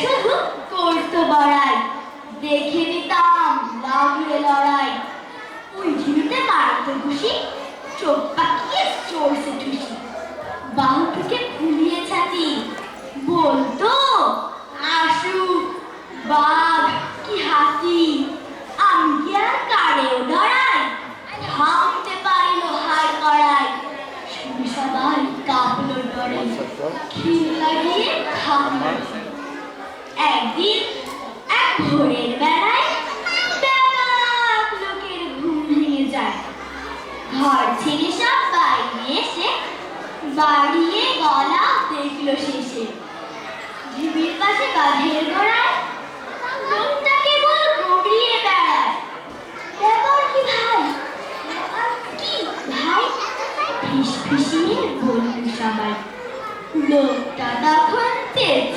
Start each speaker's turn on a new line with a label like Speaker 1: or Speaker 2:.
Speaker 1: শুধু করতো বড়াই, দেখে নিতাম লাগলে লড়াই। ওই ঝিড়িতে মারতো ঘুষি, চোখ পাকিয়ে চড়ছে ঠুসি। বাহুটুকে ফুলিয়ে ছাতি, বলতো আসুক বাঘ কি হাতি, আমি কি আর কারেও ডরাই। ভাঙতে পারিল হাড় কড়াই, শুনে সবাই কাঁপলো ডরে, খিল লাগিয়ে থামলো। একদিন এক ভোরের বেলায় ব্যাপক লোকের ঘুম ভেঙে যায়। ঘর ছেড়ে সব বাইরে এসে বাড়িয়ে গলা দেখলো শেষে। ঢিবির পাশে গাধের গোড়ায় লোকটা কেবল গড়িয়ে বেড়ায়। ব্যাপার কি ভাই, ব্যাপার কি ভাই, ফিসফিসিয়ে বলল সবাই। লোকটা তখন তেজ